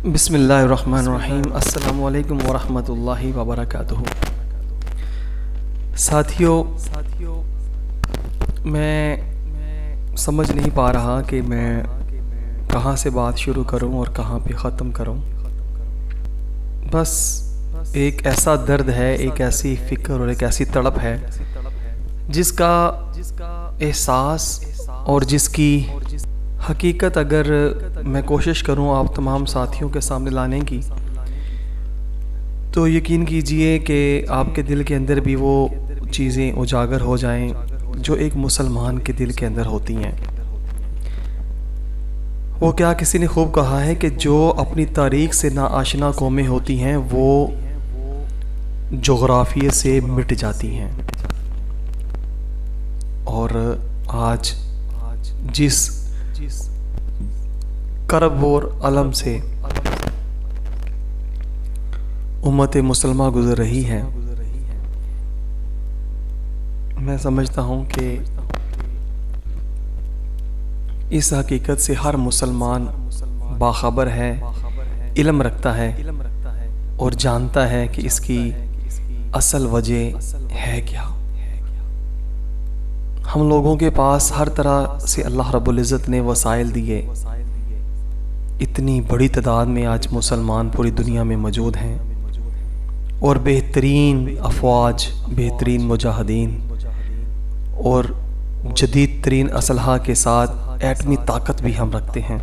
बिस्मिल्लाहिर्रहमानिर्रहीम। अस्सलामुअलैकुम वरहमतुल्लाहि वबरकातुहू। साथियों, मैं समझ नहीं पा रहा कि मैं कहाँ से बात शुरू करूं और कहाँ पे ख़त्म करूं। बस एक ऐसा दर्द है, एक ऐसी फ़िक्र और एक ऐसी तड़प है जिसका एहसास और जिसकी हकीकत अगर मैं कोशिश करूं आप तमाम साथियों के सामने लाने की, तो यकीन कीजिए कि आपके दिल के अंदर भी वो चीज़ें उजागर हो जाएं जो एक मुसलमान के दिल के अंदर होती हैं। वो क्या किसी ने खूब कहा है कि जो अपनी तारीख़ से नाआशना कौमें होती हैं वो जोग्राफिये से मिट जाती हैं। और आज जिस करब और अलम से उम्मत मुसलमा गुज़र रही है, मैं समझता हूँ कि इस हकीकत से हर मुसलमान बाखबर है, इल्म रखता है और जानता है कि इसकी असल वजह है क्या। हम लोगों के पास हर तरह से अल्लाह रब्बुल इज़्ज़त ने वसाइल दिए। इतनी बड़ी तादाद में आज मुसलमान पूरी दुनिया में मौजूद हैं और बेहतरीन अफवाज, बेहतरीन मुजाहिदीन और जदीद तरीन असलहा के साथ एटमी ताकत भी हम रखते हैं।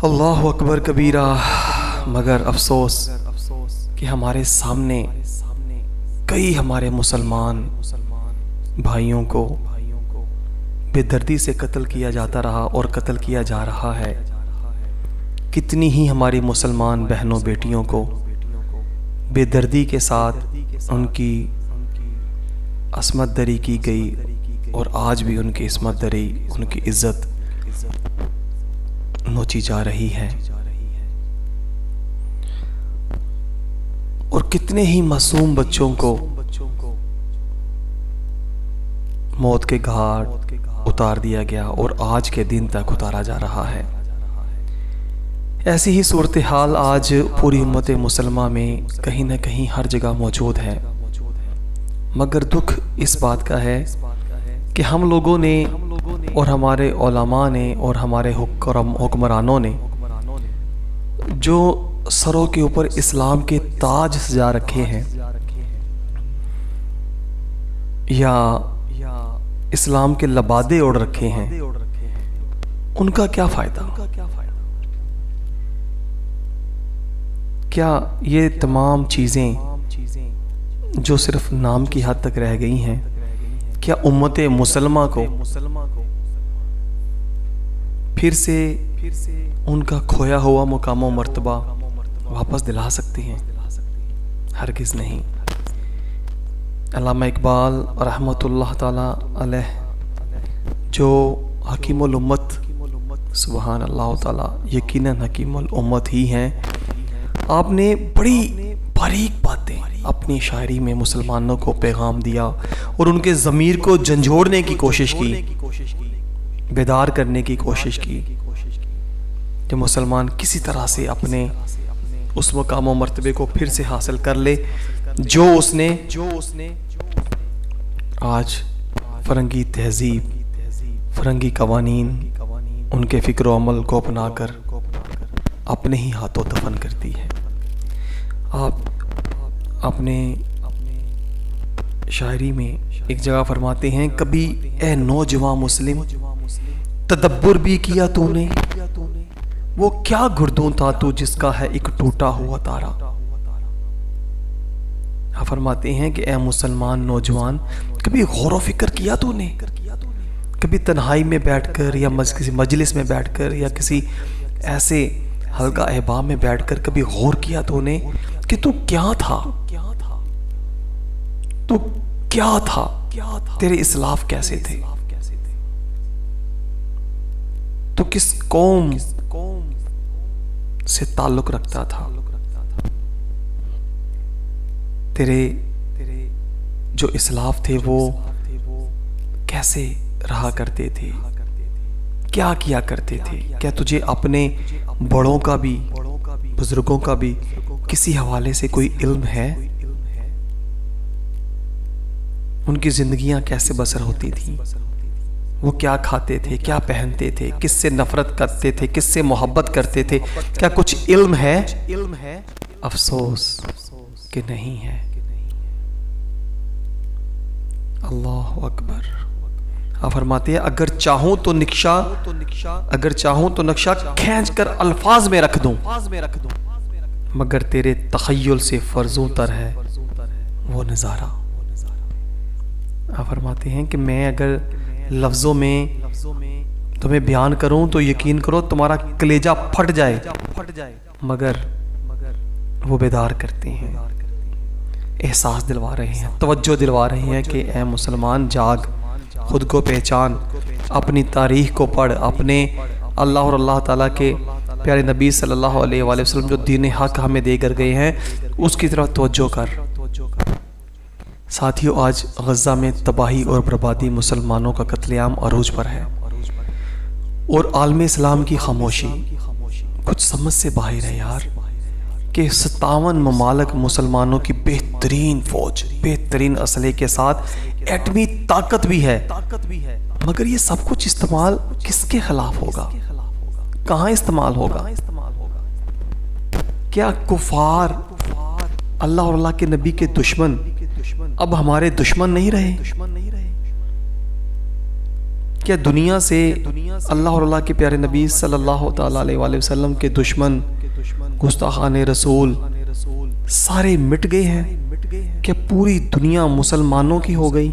अल्लाहु अकबर कबीरा। मगर अफसोस कि हमारे सामने कई हमारे मुसलमान भाइयों को बेदर्दी से कत्ल किया जाता रहा और कत्ल किया जा रहा है। कितनी ही हमारी मुसलमान बहनों बेटियों को बेदर्दी के साथ उनकी अस्मत दरी की गई और आज भी उनकी अस्मत दरी, उनकी इज्जत नोची जा रही है। और कितने ही मासूम बच्चों को मौत के घाट उतार दिया गया और आज के दिन तक उतारा जा रहा है। ऐसी ही सूरत हाल आज पूरी उम्मत मुसलमा में कहीं न कहीं हर जगह मौजूद है। मगर दुख इस बात का है कि हम लोगों ने और हमारे उलमा ने और हमारे हुक्मरानों ने जो सरों के ऊपर इस्लाम के ताज सजा रखे हैं या इस्लाम के लबादे ओढ़ रखे हैं, उनका क्या फ़ायदा? क्या ये तमाम चीज़ें जो सिर्फ नाम की हद तक रह गई हैं, क्या उम्मत मुसलमा को फिर से उनका खोया हुआ मुकाम व मर्तबा वापस दिला सकती हैं? हरगिज़ नहीं। अल्लामा इकबाल रहमतुल्लाह ताला अलैह जो हकीमुल उम्मत, सुबहान अल्लाह ताला, यकीनन हकीमुल उम्मत ही हैं। आपने बड़ी बारीक बातें अपनी शायरी में मुसलमानों को पैगाम दिया और उनके ज़मीर को झंझोड़ने की कोशिश की, बेदार करने की कोशिश की कि मुसलमान किसी तरह से अपने उस मकाम व मर्तबे को फिर से हासिल कर ले जो उसने आज फरंगी तहजीब, फरंगी कवानीन, उनके फ़िक्र अमल को अपनाकर अपने ही हाथों दफन करती है। आप अपने शायरी में एक जगह फरमाते हैं, कभी ए नौजवान मुस्लिम तदब्बुर भी किया तूने, वो क्या गुर्दों था तू जिसका है एक टूटा हुआ तारा। फरमाते हैं कि ए मुसलमान नौजवान, कभी गौर व फिक्र किया तूने? कभी तन्हाई में बैठकर या किसी मजलिस में बैठकर या किसी ऐसे हल्का अहबाब में बैठकर कभी गौर किया तूने कि तू क्या था? तू क्या था? तेरे इस्लाफ कैसे थे? तू किस कौम से ताल्लुक रखता था? तेरे जो इस्लाफ थे वो कैसे रहा करते थे? क्या किया करते थे? क्या तुझे अपने बड़ों का भी, बुजुर्गों का भी किसी हवाले से कोई इल्म है? उनकी जिंदगियां कैसे बसर होती थी? वो क्या खाते थे, क्या पहनते थे, किससे नफरत करते थे, किससे मोहब्बत करते थे? क्या कुछ इल्म है? अफसोस कि नहीं है। अल्लाह अकबर। आप फरमाते हैं अगर चाहूं तो नक्शा खींच कर अल्फाज में रख दूं, मगर तेरे तखय्युल से फर्जों तर है वो नज़ारा। आप फरमाते हैं कि मैं अगर लफ्ज़ों में तुम्हें बयान करूं तो यकीन करो तुम्हारा कलेजा फट जाए, मगर वो बेदार करते हैं, एहसास दिलवा रहे हैं, तवज्जो दिलवा रहे हैं कि ए मुसलमान जाग, खुद को पहचान, अपनी तारीख़ को पढ़, अपने अल्लाह और अल्लाह ताला के प्यारे नबी सल्लल्लाहु अलैहि वसल्लम जो दीन हक हमें दे कर गए हैं उसकी तरफ तवज्जो कर। साथियों, आज गज़ा में तबाही और बर्बादी, मुसलमानों का कत्लेआम अरूज पर है और आलम इस्लाम की खामोशी कुछ समझ से बाहर है यार कि 57 ममालिक मुसलमानों की बेहतरीन फौज, बेहतरीन असले के साथ एटमी ताकत भी है, मगर ये सब कुछ इस्तेमाल किसके खिलाफ होगा? कहाँ इस्तेमाल होगा? क्या कुफार, अल्लाह और अल्लाह के नबी के दुश्मन अब हमारे दुश्मन नहीं रहे? क्या दुनिया से अल्लाह और अल्लाह के प्यारे नबी सल्लल्लाहु ताला अलैहि वसल्लम के दुश्मन, गुस्ताखान रसूल सारे मिट गए हैं? क्या पूरी दुनिया मुसलमानों की हो गई?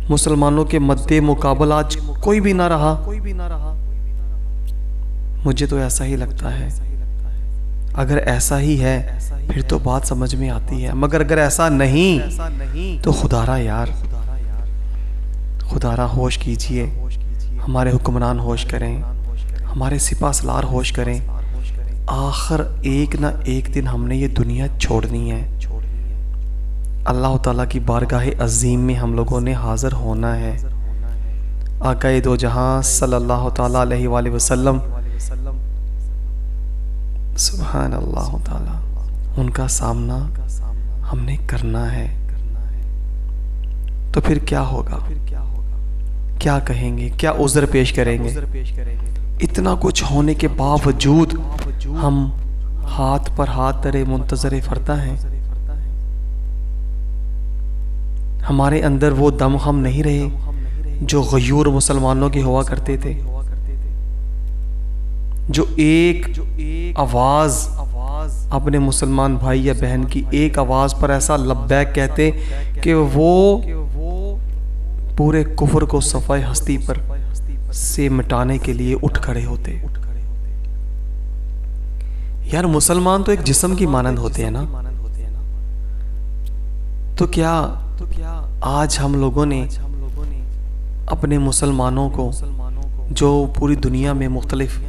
मुसलमानों के मद्दे मुकाबल आज कोई भी ना रहा? मुझे तो ऐसा ही लगता है। अगर ऐसा ही है फिर तो बात समझ में आती है, मगर अगर ऐसा नहीं तो खुदारा यार, खुदारा होश कीजिए, हमारे हुक्मरान होश करें, हमारे सिपा सलार होश करें। आखिर एक ना एक दिन हमने ये दुनिया छोड़नी है, अल्लाह ताला की बारगाह अजीम में हम लोगों ने हाजिर होना है। आकाए दो जहां सल्लल्लाहु ताला अलैहि वसल्लम, सुभान अल्लाह ताला, उनका सामना हमने करना है। तो फिर क्या होगा? क्या कहेंगे? क्या उज़्र पेश करेंगे? इतना कुछ होने के बावजूद हम हाथ पर हाथ धरे मुंतज़रे फरता हैं। हमारे अंदर वो दम हम नहीं रहे जो गयूर मुसलमानों के हुआ करते थे, जो एक आवाज़ अपने मुसलमान भाई या बहन की एक आवाज़ पर ऐसा लब्बैक कहते कि वो पूरे कुफर को सफ़ाए हस्ती पर से मिटाने के लिए उठ खड़े होते। यार मुसलमान तो एक जिस्म की मानंद होते हैं ना, तो क्या आज हम लोगों ने अपने मुसलमानों को जो पूरी दुनिया में मुख्तलिफ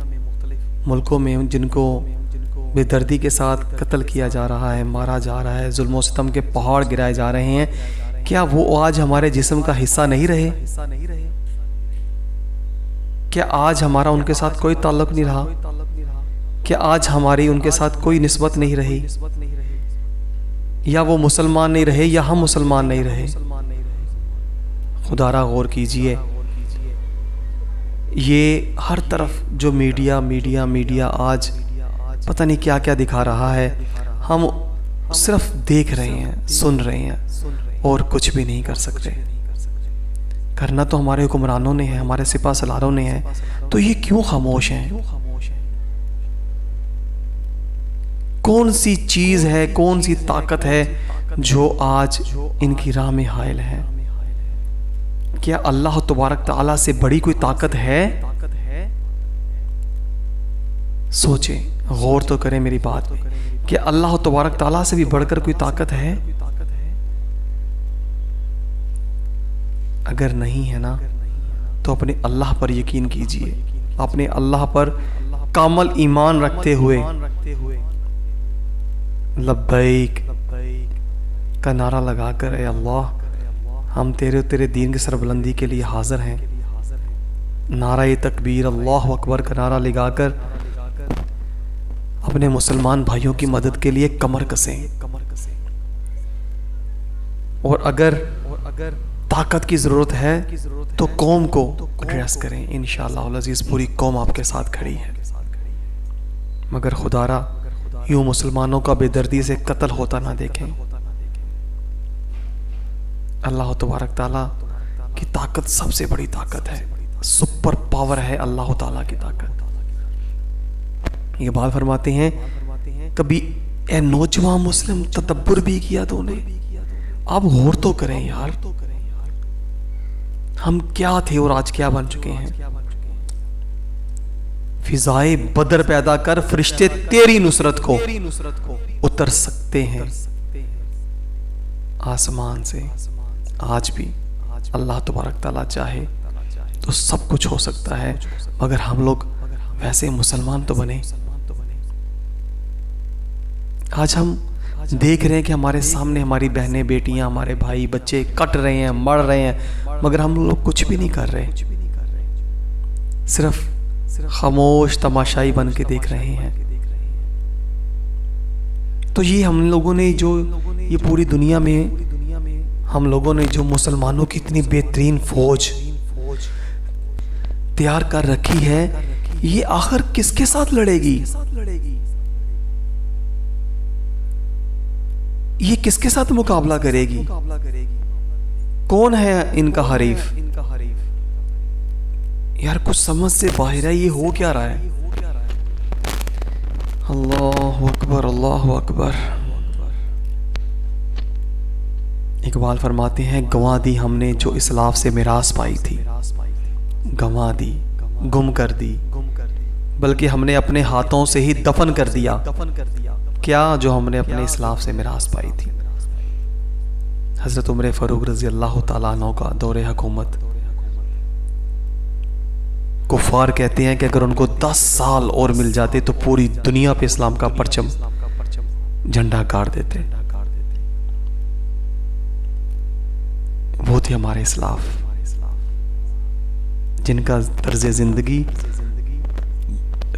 मुल्कों में जिनको बेदर्दी के साथ कत्ल किया जा रहा है, मारा जा रहा है, जुल्म सितम के पहाड़ गिराए जा रहे हैं, क्या वो आज हमारे जिस्म का हिस्सा नहीं रहे? क्या आज हमारा उनके साथ कोई ताल्लुक नहीं रहा? क्या आज हमारी उनके साथ कोई निस्बत नहीं रही? या वो मुसलमान नहीं रहे या हम मुसलमान नहीं रहे? खुदारा गौर कीजिए, ये हर तरफ जो मीडिया आज पता नहीं क्या क्या दिखा रहा है, हम सिर्फ देख रहे हैं, सुन रहे हैं और कुछ भी नहीं कर सकते। करना तो हमारे हुक्मरानों ने है, हमारे सिपा सलारों ने है, तो ये क्यों खामोश हैं? कौन सी चीज़ है, कौन सी ताकत है जो आज इनकी राह में हायल है? क्या अल्लाह तबारक ताला से बड़ी कोई ताकत है? सोचें, गौर तो करें मेरी बात में, क्या अल्लाह तबारक ताला से भी बढ़कर कोई ताकत है? अगर नहीं है ना तो अपने अल्लाह पर यकीन कीजिए, अपने अल्लाह पर कामल ईमान रखते हुए लब्बैक का नारा लगाकर, ए अल्लाह हम तेरे दीन की सरबुलंदी के लिए हाजिर हैं, नारा तकबीर अल्लाह अकबर का नारा लगाकर अपने मुसलमान भाइयों की मदद के लिए कमर कसें। और अगर ताकत की ज़रूरत है तो कौम को एड्रेस करें। इंशाअल्लाह अज़ीज़ पूरी कौम आपके साथ खड़ी है। मगर खुदारा यूँ मुसलमानों का बेदर्दी से कत्ल होता ना देखें। अल्लाह तबारक ताला की ताकत सबसे बड़ी ताकत है, सुपर पावर है अल्लाह ताला की ताकत। ये बात फरमाते हैं, कभी ए नौजवान मुस्लिम तदब्बर भी किया तूने? आप गौर तो करें यार, हम क्या थे और आज क्या बन चुके हैं। फिजाए बदर पैदा कर फरिश्ते तेरी नुसरत को उतर सकते हैं आसमान से। आज भी अल्लाह तबारक ताला चाहे तो सब कुछ हो सकता है, मगर हम लोग वैसे मुसलमान तो बने। आज हम देख रहे हैं कि हमारे सामने हमारी बहनें, बेटियां, हमारे भाई, बच्चे कट रहे हैं, मर रहे हैं, मगर हम लोग कुछ भी नहीं कर रहे, सिर्फ खामोश तमाशाई बन के देख रहे हैं। तो ये हम लोगों ने जो ये पूरी दुनिया में हम लोगों ने जो मुसलमानों की इतनी बेहतरीन फौज तैयार कर रखी है, ये आखिर किसके साथ लड़ेगी? ये किसके साथ मुकाबला करेगी? कौन है इनका हरीफ? यार कुछ समझ से बाहर है, ये हो क्या रहा है? अल्लाहु अकबर, अल्लाहु अकबर। इकबाल फरमाते हैं, गंवा दी हमने जो इस्लाफ से मिरास पाई थी, गंवा दी, गुम कर दी, बल्कि हमने अपने हाथों से ही दफन कर दिया क्या जो हमने अपने इस्लाफ से मिरास पाई थी। हज़रत उमर फ़ारूक रज़ी अल्लाह ताला अन्हु का दौरे हुकूमत, कुफ़ार कहते हैं कि अगर उनको 10 साल और मिल जाते तो पूरी दुनिया पे इस्लाम का परचम झंडा गाड़ देते। वो थे हमारे इस्लाफ, जिनका तर्ज़े ज़िंदगी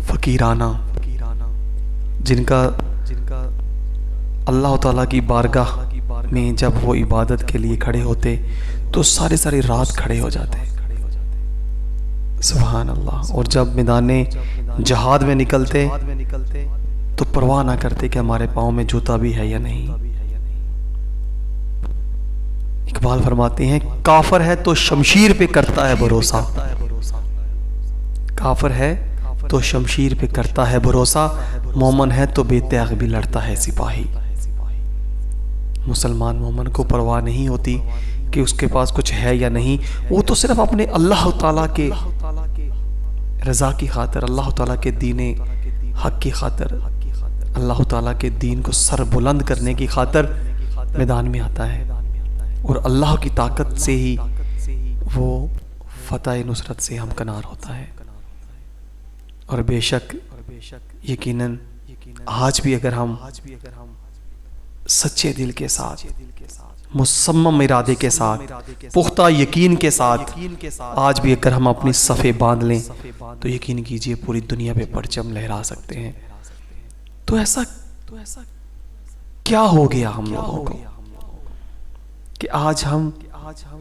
फ़कीराना, जिनका अल्लाह ताला की बारगाह में जब वो इबादत के लिए खड़े होते तो सारी सारी रात खड़े हो जाते, सुभान अल्लाह। और जब मैदाने जहाद में निकलते तो परवाह ना करते कि हमारे पाँव में जूता भी है या नहीं। इकबाल फरमाते हैं, काफिर है तो शमशीर पे करता है भरोसा, काफिर है तो शमशीर पे करता है भरोसा, मोमन है तो बेत्याग भी लड़ता है सिपाही। मुसलमान मोमन को परवाह नहीं होती कि उसके पास कुछ है या नहीं, वो तो सिर्फ अपने अल्लाह ताला के रज़ा की खातिर, अल्लाह ताला के दीने हक की खातिर, अल्लाह ताला के दीन को सर बुलंद करने की खातिर मैदान में आता है, और अल्लाह की ताकत से ही वो फतह नुसरत से हमकनार होता है। और बेशक यकीनन आज भी अगर हम सच्चे दिल के साथ, मुसम्मम इरादे के साथ, पुख्ता यकीन के साथ आज भी अगर हम अपनी सफ़े बांध लें तो यकीन कीजिए पूरी दुनिया पे परचम लहरा सकते हैं। तो ऐसा क्या हो गया हम लोगों को कि आज हम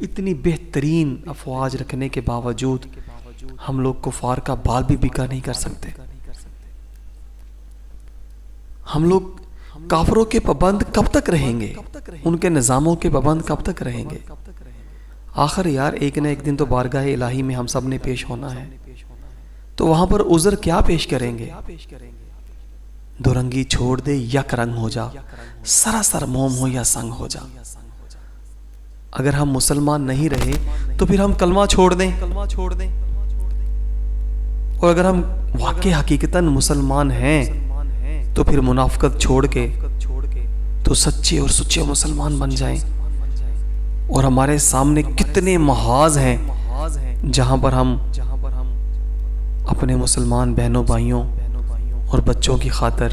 इतनी बेहतरीन अफवाज रखने के बावजूद हम लोग कुफार का बाल भी बिका नहीं कर सकते। हम लोग काफरों के पाबंद कब तक रहेंगे? उनके निज़ामों के पाबंद कब तक रहेंगे? आखिर यार एक न एक दिन तो बारगाह इलाही में हम सब ने पेश होना है, तो वहां पर उज़र क्या पेश करेंगे? दो रंगी छोड़ दे यक रंग हो जा, सरासर मोम हो या संग हो जा। अगर हम मुसलमान नहीं रहे तो फिर हम कलमा छोड़ दें, और अगर हम वाकई हकीकतन मुसलमान हैं तो फिर मुनाफिकत छोड़ के तो सच्चे और सुच्चे मुसलमान बन जाएं। और हमारे सामने कितने महाज हैं जहां पर हम अपने मुसलमान बहनों, भाइयों और बच्चों की खातिर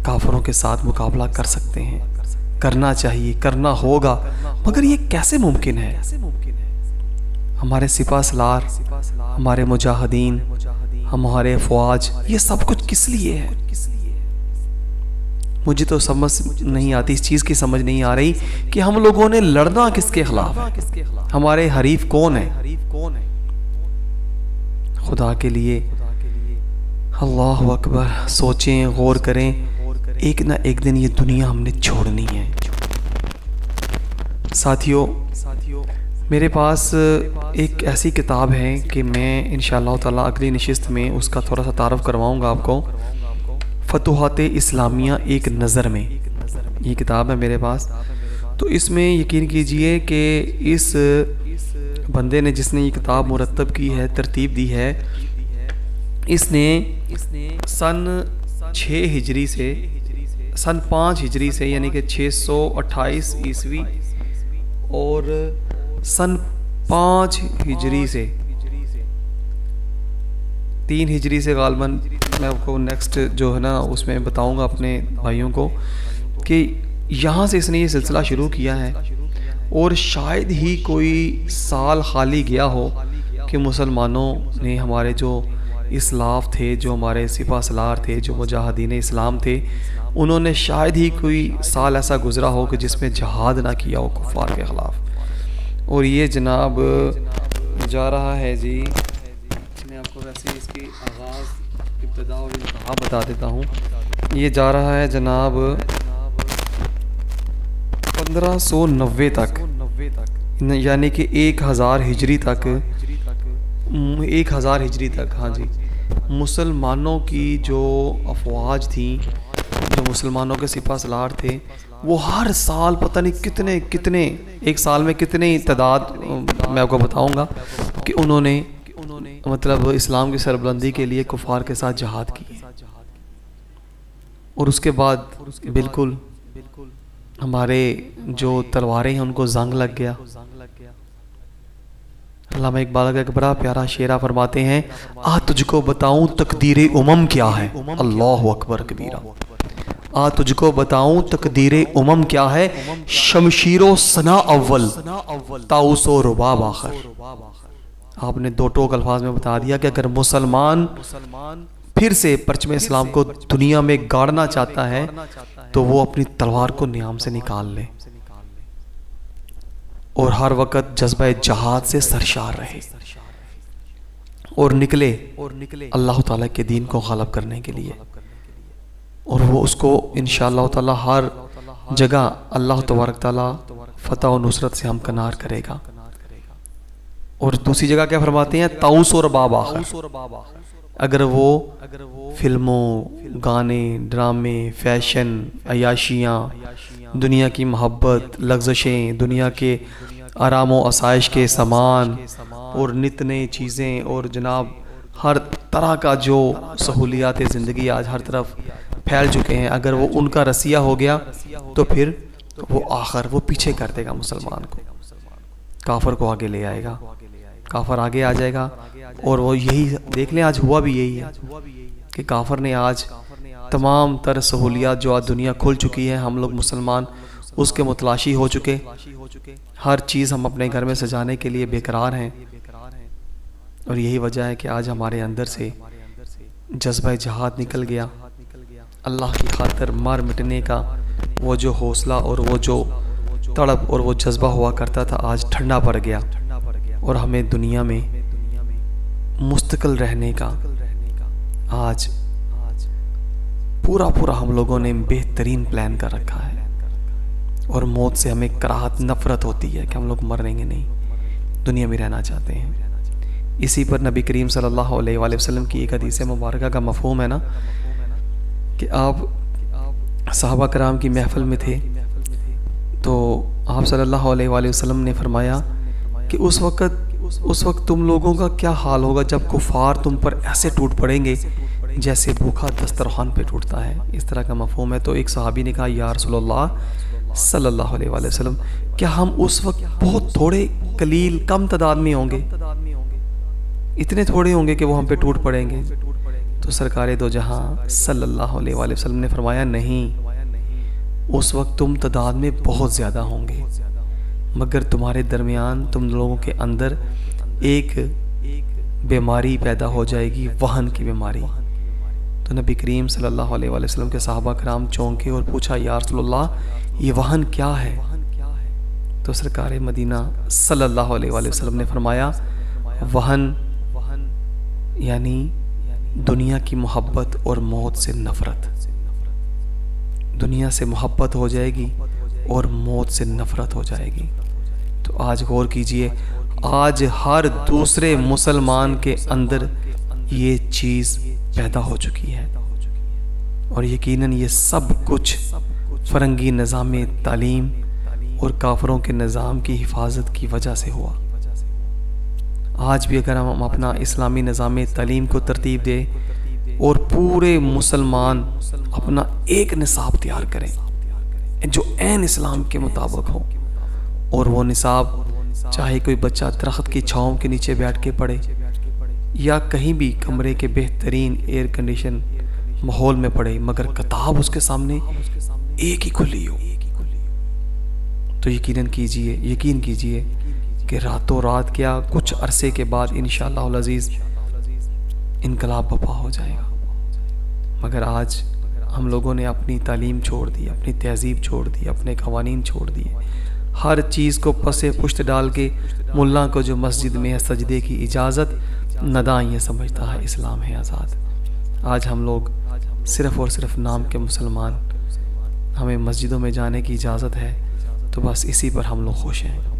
काफिरों के साथ मुकाबला कर सकते हैं। करना चाहिए, करना होगा, मगर ये कैसे मुमकिन है? हमारे सिपा सलार, हमारे मुजाहिदीन, हमारे फ़ौज, ये सब कुछ किस लिए है? मुझे तो समझ नहीं आती, इस चीज़ की समझ नहीं आ रही कि हम लोगों ने लड़ना किसके खिलाफ है, हमारे हरीफ कौन है? खुदा के लिए अल्लाह अकबर, सोचें, गौर करें। एक ना एक दिन ये दुनिया हमने छोड़नी है। साथियों, मेरे पास एक ऐसी किताब है कि मैं इंशाअल्लाह ताला अगली नशिस्त में उसका थोड़ा सा तारफ़ करवाऊँगा आपको। फतुहात इस्लामिया एक नज़र में, ये किताब है मेरे पास। तो इसमें यकीन कीजिए कि इस बंदे ने, जिसने ये किताब मुरतब की है, तरतीब दी है, इसने सन 6 हिजरी से सन 5 हिजरी से यानी कि 628 ईस्वी और सन 5 हिजरी से 3 हिजरी से गालबन, मैं आपको नेक्स्ट जो है ना उसमें बताऊंगा अपने भाइयों को कि यहाँ से इसने ये सिलसिला शुरू किया है। और शायद ही कोई साल खाली गया हो कि मुसलमानों ने, हमारे जो इस्लाफ थे, जो हमारे सिपा सलार थे, जो मुजाहिदीन इस्लाम थे, उन्होंने शायद ही कोई साल ऐसा गुज़रा हो कि जिसमें जहाद ना किया हो कुफ़ार के ख़िलाफ़। और ये जनाब जा रहा है जी, मैं आपको वैसे इसकी आगाज़, इब्तिदा और इंतहा बता देता हूँ। ये जा रहा है जनाब 1590 तक, यानी कि 1000 हिजरी तक, 1000 हिजरी तक। हाँ जी, मुसलमानों की जो अफवाज थी, जो मुसलमानों के सिपा सलार थे, वो हर साल पता नहीं कितने कितने, एक साल में कितने तादाद मैं आपको बताऊंगा कि उन्होंने मतलब इस्लाम की सरबुलंदी के लिए कुफार के साथ जहाद की। और उसके बाद बिल्कुल हमारे जो तलवारें हैं उनको जंग लग गया। अल्लामा इकबाल का एक बड़ा प्यारा शेरा फरमाते हैं, आ तुझको बताऊं तकदीर उमम क्या है, अल्लाह अकबर कबीरा। आ तुझको बताऊं तकदीर उमम क्या है, शमशीरो सना अव्वल ताउसो रुबाब आखिर। आपने दो टोक अल्फाज में बता दिया कि अगर मुसलमान फिर से परचम इस्लाम को दुनिया में गाड़ना चाहता है तो वो अपनी तलवार को नियाम से निकाल ले और हर वक्त जज्बा जहाद से सरशार रहे और निकले अल्लाह ताला के दीन को गालिब करने के लिए। और वो उसको इंशाअल्लाह ताला हर जगह अल्लाह तबारक ताला फतह और नुसरत से हमकनार करेगा। और दूसरी जगह क्या फरमाते हैं, ताउस और बाबा, अगर वो फिल्मों, गाने, ड्रामे, फैशन, अयाशियाँ, दुनिया की मोहब्बत, लग्ज़शें, दुनिया के आराम व आसाइश के सामान और नित नई चीज़ें और जनाब हर तरह का जो सहूलियात ज़िंदगी आज हर तरफ फैल चुके हैं, अगर वो उनका रसिया हो गया तो फिर वो आखिर वो पीछे कर देगा मुसलमान को, काफर को आगे ले आएगा, काफर आगे आ जाएगा। और वो यही देख लें, आज हुआ भी यही है कि काफर ने आज तमाम तर सहूलियात जो आज दुनिया खुल चुकी है, हम लोग मुसलमान उसके मुतलाशी हो चुके, हर चीज़ हम अपने घर में सजाने के लिए बेकरार हैं। और यही वजह है कि आज हमारे अंदर से जज्बा जहाद निकल गया, अल्लाह की खातिर मार मिटने का वो जो हौसला और वो जो तड़प और वो जज्बा हुआ करता था आज ठंडा पड़ गया। और हमें दुनिया में मुस्तकिल रहने का आज पूरा हम लोगों ने बेहतरीन प्लान कर रखा है। और मौत से हमें कराहत, नफ़रत होती है कि हम लोग मरेंगे नहीं, दुनिया में रहना चाहते हैं। इसी पर नबी करीम सल्लल्लाहु अलैहि वसल्लम की एक हदीस मुबारका का मफ़हूम है ना कि आप सहाबा कराम की महफ़िल में थे तो आप सल्लल्लाहु अलैहि वसल्लम ने फरमाया कि उस वक्त तुम लोगों का क्या हाल होगा जब कुफार तुम पर ऐसे टूट पड़ेंगे जैसे भूखा दस्तरखान पे टूटता है। इस तरह का मफ़हूम है। तो एक सहाबी ने कहा, या रसूलुल्लाह सल्लल्लाहु अलैहि वसल्लम, क्या हम उस वक्त बहुत थोड़े कलील कम तादाद में होंगे, इतने थोड़े होंगे कि वो हम पे टूट पड़ेंगे? तो सरकारे दो जहां सल्लल्लाहु अलैहि वसल्लम ने फरमाया, नहीं, उस वक्त तुम तादाद में बहुत ज़्यादा होंगे, मगर तुम्हारे दरमियान, तुम लोगों के अंदर एक बीमारी पैदा हो जाएगी, वहन की बीमारी। तो नबी करीम सल्लल्लाहु अलैहि वसल्लम के सहाबा कराम चौंके और पूछा, या रसूलल्लाह ये वहन क्या है? तो सरकार मदीना सल्लल्लाहु अलैहि वसल्लम ने फरमाया, वहन यानी दुनिया की मोहब्बत और मौत से नफ़रत। दुनिया से मोहब्बत हो जाएगी और मौत से नफ़रत हो जाएगी। तो आज गौर कीजिए, आज हर दूसरे मुसलमान के अंदर ये चीज़ पैदा हो चुकी है, और यकीनन ये सब कुछ फ़रंगी निज़ाम तालीम और काफरों के निज़ाम की हिफाजत की वजह से हुआ। आज भी अगर हम अपना इस्लामी निज़ाम तालीम को तरतीब दें और पूरे मुसलमान अपना एक निसाब तैयार करें जो ऐन इस्लाम के मुताबिक हो, और वो निसाब चाहे कोई बच्चा दरख्त की छाँव के नीचे बैठ के पढ़े या कहीं भी कमरे के बेहतरीन एयर कंडीशन माहौल में पढ़े, मगर किताब उसके सामने एक ही खुली हो, तो यकीन कीजिए कि रातों रात क्या कुछ अरसे के बाद इंशाअल्लाह अज़ीज़ इनकलाब बपा हो जाएगा। मगर आज हम लोगों ने अपनी तालीम छोड़ दी, अपनी तहज़ीब छोड़ दी, अपने क़वानीन छोड़ दिए, हर चीज़ को पसे पुश्त डाल के मुल्ला को जो मस्जिद में है सजदे की इजाज़त, नदा ये समझता है इस्लाम है आज़ाद। आज हम लोग सिर्फ़ और सिर्फ नाम के मुसलमान, हमें मस्जिदों में जाने की इजाज़त है, तो बस इसी पर हम लोग खुश हैं।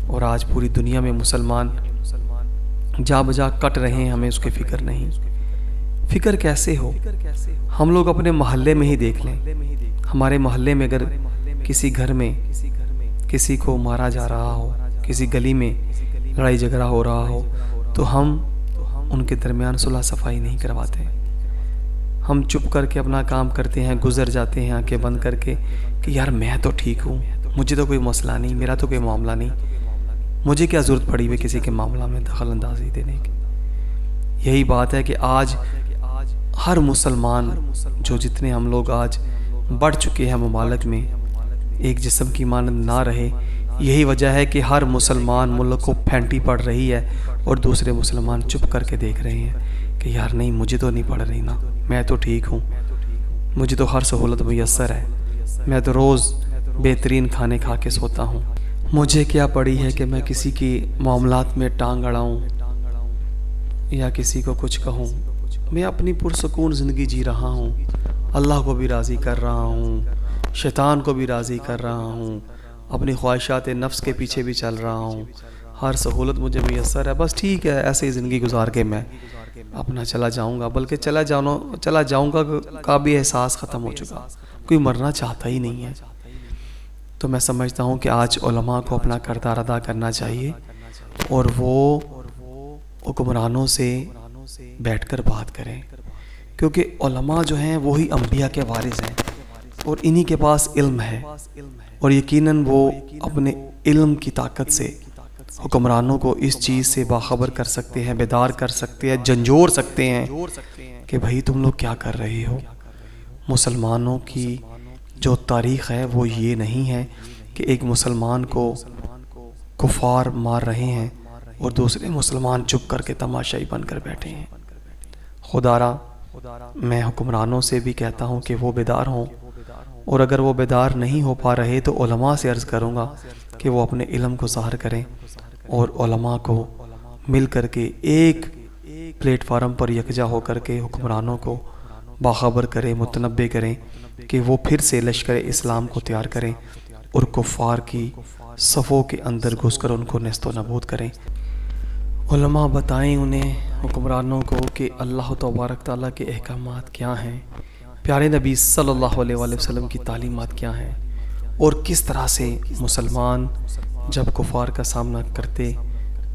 और आज पूरी दुनिया में मुसलमान जा बजा कट रहे हैं, हमें उसकी फ़िक्र नहीं। फ़िक्र कैसे हो? हम लोग अपने मोहल्ले में ही देख लें, हमारे मोहल्ले में अगर किसी घर में किसी को मारा जा रहा हो, किसी गली में लड़ाई झगड़ा हो रहा हो, तो हम उनके दरमियान सुलह सफाई नहीं करवाते। हम चुप करके अपना काम करते हैं, गुजर जाते हैं आंखें बंद करके कि यार मैं तो ठीक हूँ, मुझे तो कोई मसला नहीं, मेरा तो कोई मामला नहीं, मुझे क्या ज़रूरत पड़ी हुई किसी के मामला में दखल अंदाजी देने की। यही बात है कि आज हर मुसलमान, जो जितने हम लोग आज बढ़ चुके हैं ममालिक में, एक जिस्म की मानद ना रहे। यही वजह है कि हर मुसलमान मुल्क को फैंटी पड़ रही है और दूसरे मुसलमान चुप करके देख रहे हैं कि यार नहीं, मुझे तो नहीं पड़ रही ना, मैं तो ठीक हूँ, मुझे तो हर सहूलत मुयस्सर है, मैं तो रोज़ बेहतरीन खाने खा के सोता हूँ, मुझे क्या पड़ी है कि मैं किसी की मामलात में टांग अड़ाऊँ या किसी को कुछ कहूँ। मैं अपनी पुरसकून ज़िंदगी जी रहा हूँ, अल्लाह को भी राज़ी कर रहा हूँ, शैतान को भी राज़ी कर रहा हूँ, अपनी ख्वाहिशात नफ्स के पीछे भी चल रहा हूँ, हर सहूलत मुझे मुयस्सर है, बस ठीक है, ऐसे ही ज़िंदगी गुजार के मैं अपना चला जाऊँगा, बल्कि चला जाऊँगा का भी एहसास ख़त्म हो चुका, कोई मरना चाहता ही नहीं है। तो मैं समझता हूँ कि आज उलमा को अपना किरदार अदा करना चाहिए और वो हुक्मरानों से बैठकर बात करें, क्योंकि उलमा जो हैं वही अंबिया के वारिस हैं और इन्हीं के पास इल्म है, और यकीनन वो अपने इल्म की ताकत से हुक्मरानों को इस चीज़ से बाखबर कर सकते हैं, बेदार कर सकते हैं, झंझोर सकते हैं कि भाई तुम लोग क्या कर रहे हो। मुसलमानों की जो तारीख़ है वो ये नहीं है कि एक मुसलमान को कुफार मार रहे हैं और दूसरे मुसलमान चुप करके तमाशाई बनकर बैठे हैं। खुदारा मैं हुक्मरानों से भी कहता हूँ कि वो बेदार हों, और अगर वो बेदार नहीं हो पा रहे तो उलमा से अर्ज़ करूँगा कि वो अपने इल्म को ज़ाहिर करें और उलमा को मिल कर के एक प्लेटफार्म पर यकजा हो कर के हुक्मरानों को बाखबर करें, मुतनब्बे करें कि वो फिर से लश्कर इस्लाम को तैयार करें और कुफ़ार की सफ़ों के अंदर घुसकर उनको नेस्तो नबूद करें। उलमा बताएं उन्हें हुक्मरानों को कि अल्लाह तबारक तआला के अहकामात क्या हैं, प्यारे नबी सल्लल्लाहु अलैहि वसल्लम की तालीमात क्या हैं, और किस तरह से मुसलमान जब कुफ़ार का सामना करते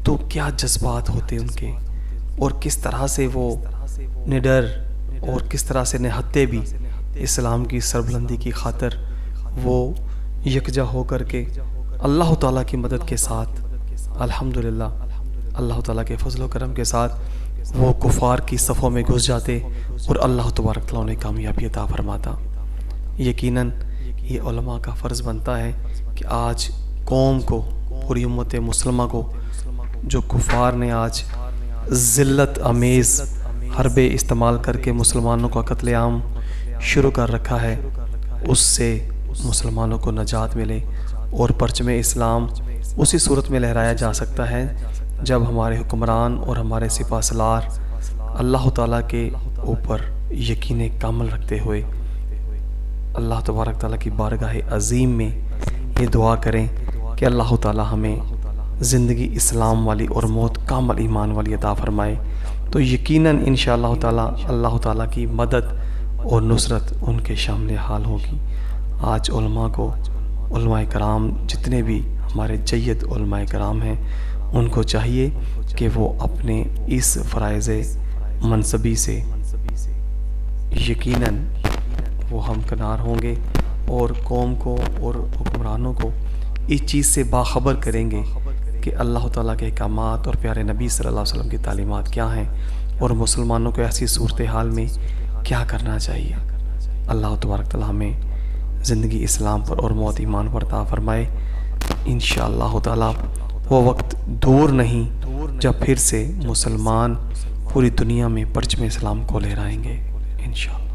तो क्या जज्बात होते उनके, और किस तरह से वो निडर और किस तरह से निहत्ते भी इस्लाम की सरबुलंदी की खातर वो यकजा हो कर के अल्लाह ताला की मदद के साथ अल्हम्दुलिल्लाह अल्लाह ताला के फजल व करम के साथ वो कुफ़ार की सफ़ों में घुस जाते और अल्लाह तबारक तआला उन्हें कामयाबी अता फरमाता। यकीनन ये उलमा का फ़र्ज़ बनता है कि आज कौम को, पूरी उम्मत मुसलमा को जो कुफार ने आज ज़िल्लत अमेज़ हरबे इस्तेमाल करके मुसलमानों का कत्लेआम शुरू कर रखा है, उससे मुसलमानों को नजात मिले और परचम इस्लाम उसी सूरत में लहराया जा सकता है जब हमारे हुक्मरान और हमारे सिपाहसालार अल्लाह ताला के ऊपर यकीन कामल रखते हुए अल्लाह तबारक ताला की बारगाह अज़ीम में ये दुआ करें कि अल्लाह ताला हमें ज़िंदगी इस्लाम वाली और मौत कामल ईमान वाली अता फरमाए। तो यकीनन इंशाअल्लाह ताला अल्लाह ताला की मदद और नुसरत उनके सामने हाल होगी। आज उलमा को, उलमाए कराम जितने भी हमारे जय्यद उलमाए कराम हैं, उनको चाहिए कि वो अपने इस फ़राइज़ मनसबी से यकीनन वो हमकिनार होंगे और कौम को और हुक्मरानों को इस चीज़ से बाखबर करेंगे कि अल्लाह ताला के अहकामात और प्यारे नबी सल्लल्लाहु अलैहि वसल्लम की तालीमात क्या हैं और मुसलमानों को ऐसी सूरत हाल में क्या करना चाहिए। अल्लाह तबारक ताला हमें ज़िंदगी इस्लाम पर और मौत ईमान पर अता फरमाए। इंशाअल्लाह ताला वो वक्त दूर नहीं जब फिर से मुसलमान पूरी दुनिया में परचम इस्लाम को लहराएंगे इंशाअल्लाह।